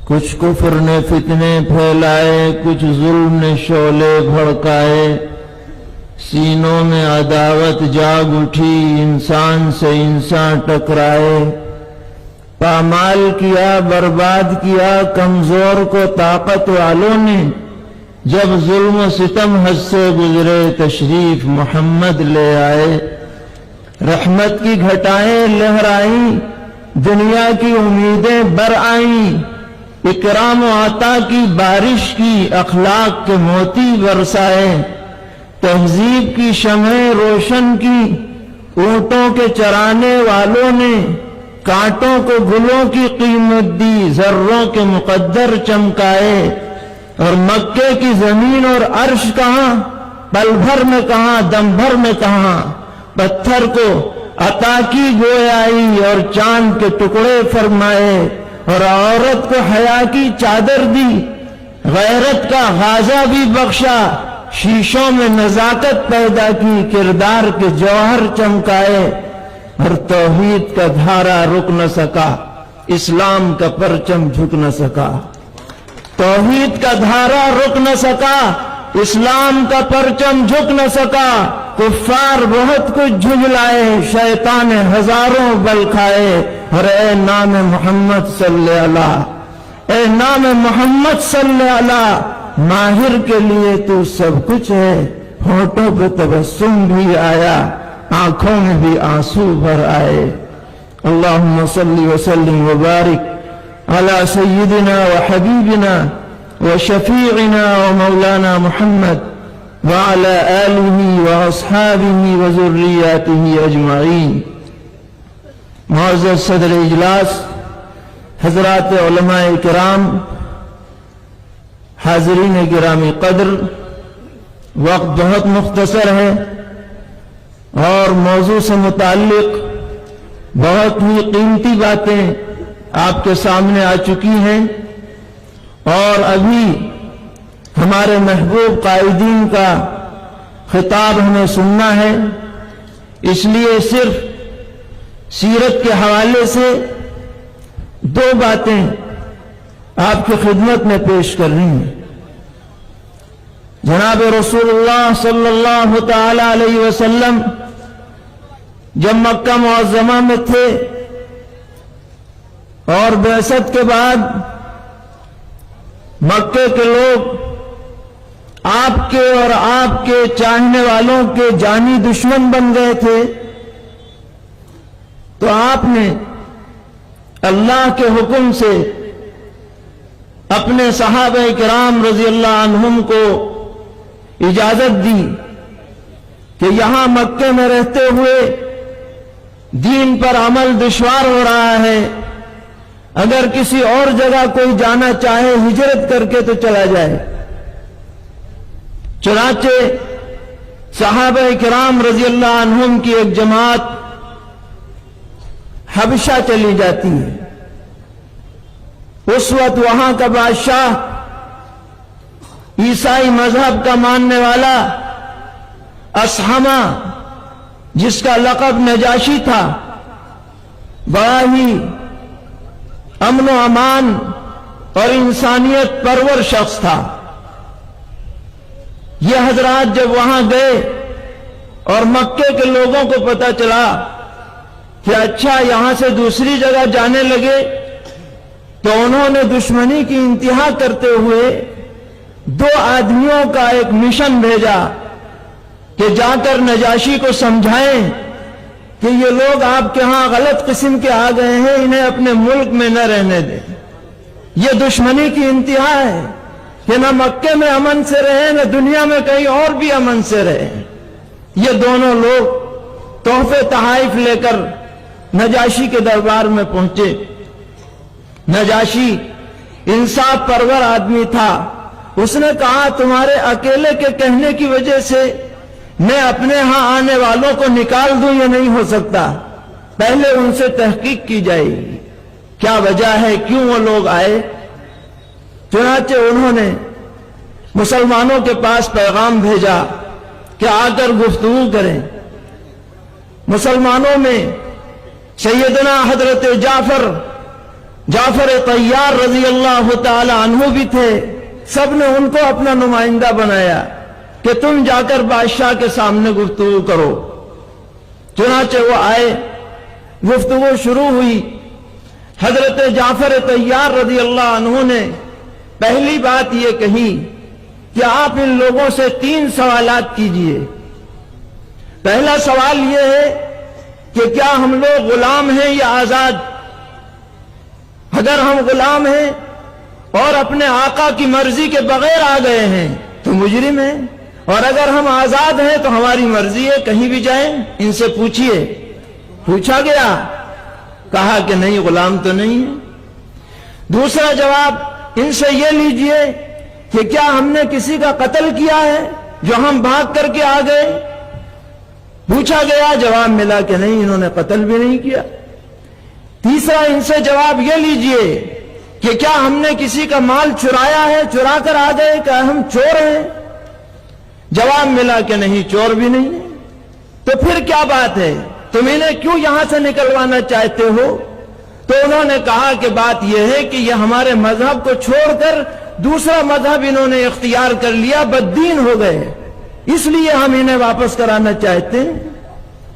کچھ کفر نے فتنے پھیلائے، کچھ ظلم نے شعلے بھڑکائے، سینوں میں عداوت جاگ اٹھی، انسان سے انسان ٹکرائے، پامال کیا، برباد کیا کمزور کو طاقت والوں نے۔ جب ظلم و ستم حد سے گزرے تشریف محمد لے آئے، رحمت کی گھٹائیں لہرائیں، دنیا کی امیدیں برآئیں، اکرام و عطا کی بارش کی، اخلاق کے موتی برسائے، تہذیب کی شمعیں روشن کی، اونٹوں کے چرانے والوں نے کانٹوں کو گلوں کی قیمت دی، ذروں کے مقدر چمکائے، اور مکے کی زمین اور عرش کہاں، پل بھر میں کہاں، دم بھر میں کہاں، پتھر کو عطا کی گویائی اور چاند کے ٹکڑے فرمائے، اور عورت کو حیا کی چادر دی، غیرت کا غازہ بھی بخشا، شیشوں میں نزاکت پیدا کی، کردار کے جوہر چمکائے، اور توحید کا دھارا رک نہ سکا، اسلام کا پرچم جھک نہ سکا، توحید کا دھارا رک نہ سکا، اسلام کا پرچم جھک نہ سکا، کفار بہت کچھ جھجلائے، شیطان ہزاروں بل کھائے، اور اے نام محمد صلی اللہ، اے نام محمد صلی اللہ، ماہر کے لیے تو سب کچھ ہے، ہونٹوں پہ تبسم بھی آیا، آنکھوں میں بھی آنسو بھر آئے۔ اللہم صلی وسلم وبارک علی سیدنا وحبیبنا وشفیعنا ومولانا محمد وعلى آلہ واصحابہ وذریاتہ اجمعین۔ معزز صدر اجلاس، حضرات علماء کرام، حاضرین گرامی قدر، وقت بہت مختصر ہے اور موضوع سے متعلق بہت ہی قیمتی باتیں آپ کے سامنے آ چکی ہیں، اور ابھی ہمارے محبوب قائدین کا خطاب ہمیں سننا ہے، اس لیے صرف سیرت کے حوالے سے دو باتیں آپ کی خدمت میں پیش کرنی ہیں۔ جناب رسول اللہ صلی اللہ تعالی علیہ وسلم جب مکہ معظمہ میں تھے اور بعثت کے بعد مکے کے لوگ آپ کے اور آپ کے چاہنے والوں کے جانی دشمن بن گئے تھے، تو آپ نے اللہ کے حکم سے اپنے صحابہ کرام رضی اللہ عنہم کو اجازت دی کہ یہاں مکے میں رہتے ہوئے دین پر عمل دشوار ہو رہا ہے، اگر کسی اور جگہ کوئی جانا چاہے ہجرت کر کے تو چلا جائے۔ چنانچہ صحابہ کرام رضی اللہ عنہم کی ایک جماعت حبشہ چلی جاتی ہے۔ اس وقت وہاں کا بادشاہ عیسائی مذہب کا ماننے والا اسحمہ، جس کا لقب نجاشی تھا، بڑا ہی امن و امان اور انسانیت پرور شخص تھا۔ یہ حضرات جب وہاں گئے اور مکے کے لوگوں کو پتہ چلا کہ اچھا یہاں سے دوسری جگہ جانے لگے، تو انہوں نے دشمنی کی انتہا کرتے ہوئے دو آدمیوں کا ایک مشن بھیجا کہ جا کر نجاشی کو سمجھائیں کہ یہ لوگ آپ کے ہاں غلط قسم کے آ گئے ہیں، انہیں اپنے ملک میں نہ رہنے دیں۔ یہ دشمنی کی انتہا ہے کہ نہ مکے میں امن سے رہے، نہ دنیا میں کہیں اور بھی امن سے رہے۔ یہ دونوں لوگ تحفے تحائف لے کر نجاشی کے دربار میں پہنچے۔ نجاشی انصاف پرور آدمی تھا، اس نے کہا تمہارے اکیلے کے کہنے کی وجہ سے میں اپنے ہاں آنے والوں کو نکال دوں، یہ نہیں ہو سکتا، پہلے ان سے تحقیق کی جائے گی، کیا وجہ ہے کیوں وہ لوگ آئے۔ چنانچہ انہوں نے مسلمانوں کے پاس پیغام بھیجا کہ آ کر گفتگو کریں۔ مسلمانوں میں سیدنا حضرت جعفر जाफर तैयार रजी अल्लाह ताला अन्हु भी थे। सब ने उनको अपना नुमाइंदा बनाया कि तुम जाकर बादशाह के सामने गुफ्तगू करो। चुनाचे वो आए, गुफ्तगू शुरू हुई। हजरत जाफर तैयार रजी अल्लाह अन्हु ने पहली बात ये कही कि आप इन लोगों से 3 सवालात कीजिए। पहला सवाल ये है कि क्या हम लोग गुलाम हैं या आजाद? अगर हम गुलाम हैं और अपने आका की मर्जी के बगैर आ गए हैं तो मुजरिम हैं, और अगर हम आजाद हैं तो हमारी मर्जी है, कहीं भी जाएं, इनसे पूछिए। पूछा गया, कहा कि नहीं, गुलाम तो नहीं है। दूसरा जवाब इनसे ये लीजिए कि क्या हमने किसी का कत्ल किया है जो हम भाग करके आ गए? पूछा गया, जवाब मिला कि नहीं, इन्होंने कत्ल भी नहीं किया। तीसरा इनसे जवाब ये लीजिए कि क्या हमने किसी का माल चुराया है, चुरा कर आ गए, क्या हम चोर हैं? जवाब मिला कि नहीं, चोर भी नहीं है। तो फिर क्या बात है, तुम इन्हें क्यों यहां से निकलवाना चाहते हो? तो उन्होंने कहा कि बात यह है कि यह हमारे मजहब को छोड़कर दूसरा मजहब इन्होंने इख्तियार कर लिया, बद्दीन हो गए, इसलिए हम इन्हें वापस कराना चाहते हैं।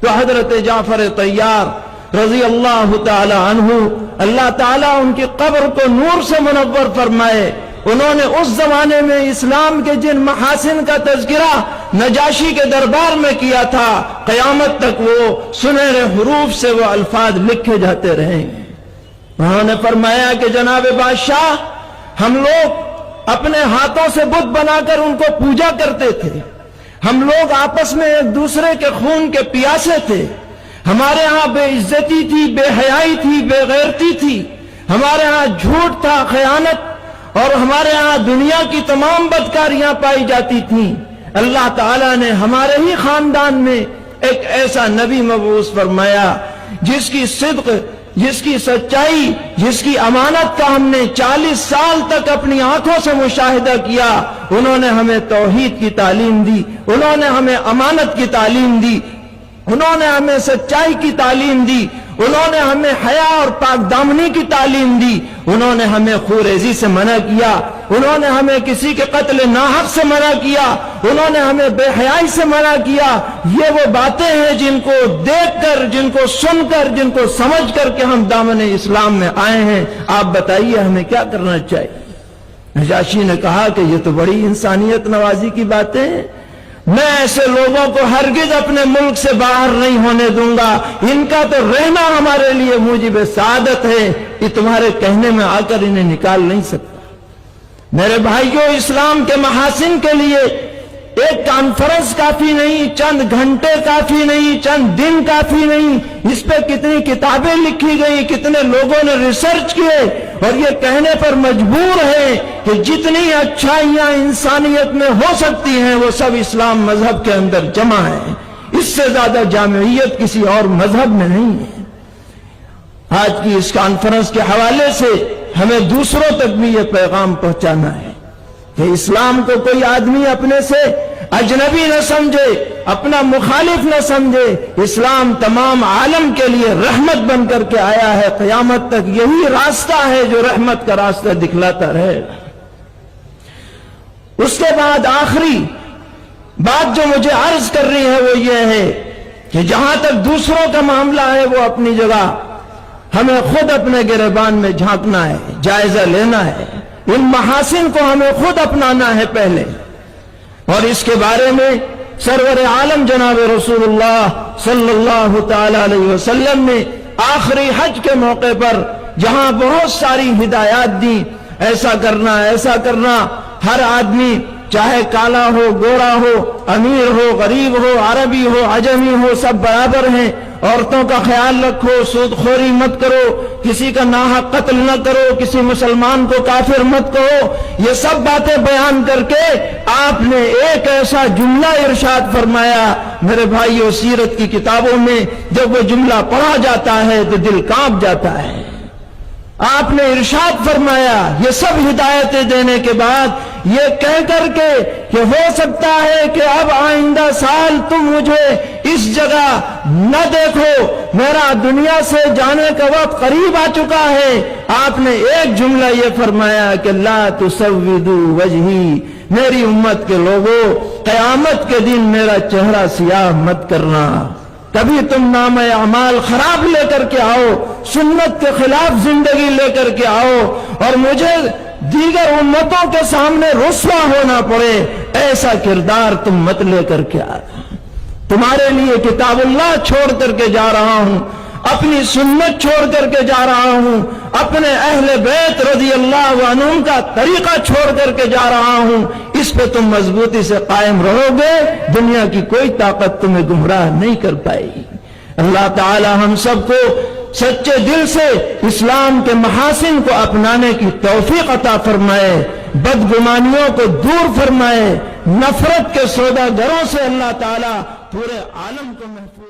तो हजरत जाफर तैयार रजी अल्लाह ताला अन्हु, अल्लाह ताला उनकी कब्र को नूर से मुनव्वर फरमाए, उन्होंने उस जमाने में इस्लाम के जिन महासिन का तज़किरा नजाशी के दरबार में किया था, क़यामत तक वो सुनहरे हुरूफ से वो अल्फाज लिखे जाते रहेंगे। उन्होंने फरमाया कि जनाब बादशाह, हम लोग अपने हाथों से बुत बनाकर उनको पूजा करते थे, हम लोग आपस में एक दूसरे के खून के प्यासे थे, हमारे यहां बेइज्जती थी, बेहयाई थी, बेगैरती थी, हमारे यहां झूठ था, खयानत, और हमारे यहां दुनिया की तमाम बदकारियां पाई जाती थीं। अल्लाह ताला ने हमारे ही खानदान में एक ऐसा नबी मबूस फरमाया जिसकी सिद्क, जिसकी सच्चाई, जिसकी अमानत का हमने 40 साल तक अपनी आंखों से मुशाहिदा किया। उन्होंने हमें तौहीद की तालीम दी, उन्होंने हमें अमानत की तालीम दी, उन्होंने हमें सच्चाई की तालीम दी, उन्होंने हमें हया और पाकदामनी की तालीम दी, उन्होंने हमें खूरेजी से मना किया, उन्होंने हमें किसी के कत्ल नाहक से मना किया, उन्होंने हमें बेहयाई से मना किया। ये वो बातें हैं जिनको देखकर, जिनको सुनकर, जिनको समझ कर के हम दामन इस्लाम में आए हैं। आप बताइए हमें क्या करना चाहिए? नजाशी ने कहा कि ये तो बड़ी इंसानियत नवाजी की बातें हैं, मैं ऐसे लोगों को हरगिज अपने मुल्क से बाहर नहीं होने दूंगा, इनका तो रहना हमारे लिए मूजिब सादत है, ये तुम्हारे कहने में आकर इन्हें निकाल नहीं सकता। मेरे भाइयों, इस्लाम के महासिन के लिए एक कॉन्फ्रेंस काफी नहीं, चंद घंटे काफी नहीं, चंद दिन काफी नहीं, इस पे कितनी किताबें लिखी गई, कितने लोगों ने रिसर्च किए, और ये कहने पर मजबूर है कि जितनी अच्छाइयां इंसानियत में हो सकती हैं वो सब इस्लाम मजहब के अंदर जमा है। इससे ज्यादा जामियत किसी और मजहब में नहीं है। आज की इस कॉन्फ्रेंस के हवाले से हमें दूसरों तक भी ये पैगाम पहुंचाना है कि इस्लाम को कोई आदमी अपने से अजनबी न समझे, अपना मुखालिफ न समझे। इस्लाम तमाम आलम के लिए रहमत बन करके आया है, क़यामत तक यही रास्ता है जो रहमत का रास्ता दिखलाता रहेगा। उसके बाद आखिरी बात जो मुझे अर्ज कर रही है वो ये है कि जहां तक दूसरों का मामला है वो अपनी जगह, हमें खुद अपने गिरबान में झांकना है, जायजा लेना है, इन महासिन को हमें खुद अपनाना है पहले। और इसके बारे में सरवर आलम जनाब रसूलुल्लाह सल्लल्लाहु ताला अलैहि वसल्लम ने आखिरी हज के मौके पर जहां बहुत सारी हिदायत दी, ऐसा करना, ऐसा करना, हर आदमी चाहे काला हो, गोरा हो, अमीर हो, गरीब हो, अरबी हो, अजमी हो, सब बराबर हैं। औरतों का ख्याल रखो, सूदखोरी मत करो, किसी का नाहक कत्ल न करो, किसी मुसलमान को काफिर मत कहो। ये सब बातें बयान करके आपने एक ऐसा जुमला इरशाद फरमाया, मेरे भाइयों, सीरत की किताबों में जब वो जुमला पढ़ा जाता है तो दिल कांप जाता है। आपने इरशाद फरमाया, ये सब हिदायतें देने के बाद ये कह करके कि हो सकता है कि अब आइंदा साल तुम मुझे इस जगह نہ دیکھو میرا دنیا سے جانے کا وقت قریب آ چکا ہے، آپ نے ایک جملہ یہ فرمایا کہ لا تسودوا وجہی، میری امت کے لوگوں قیامت کے دن میرا چہرہ سیاہ مت کرنا۔ کبھی تم نام اعمال خراب لے کر کے آؤ، سنت کے خلاف زندگی لے کر کے آؤ اور مجھے دیگر امتوں کے سامنے رسوا ہونا پڑے، ایسا کردار تم مت لے کر کے آ۔ تمہارے لیے کتاب اللہ چھوڑ کر کے جا رہا ہوں، اپنی سنت چھوڑ کر کے جا رہا ہوں، اپنے اہل بیت رضی اللہ عنہم کا طریقہ چھوڑ کر کے جا رہا ہوں، اس پہ تم مضبوطی سے قائم رہو گے، دنیا کی کوئی طاقت تمہیں گمراہ نہیں کر پائے گی۔ اللہ تعالی ہم سب کو سچے دل سے اسلام کے محاسن کو اپنانے کی توفیق عطا فرمائے، بدگمانیوں کو دور فرمائے، نفرت کے سوداگروں سے اللہ تعالی پورے عالم کو محفوظ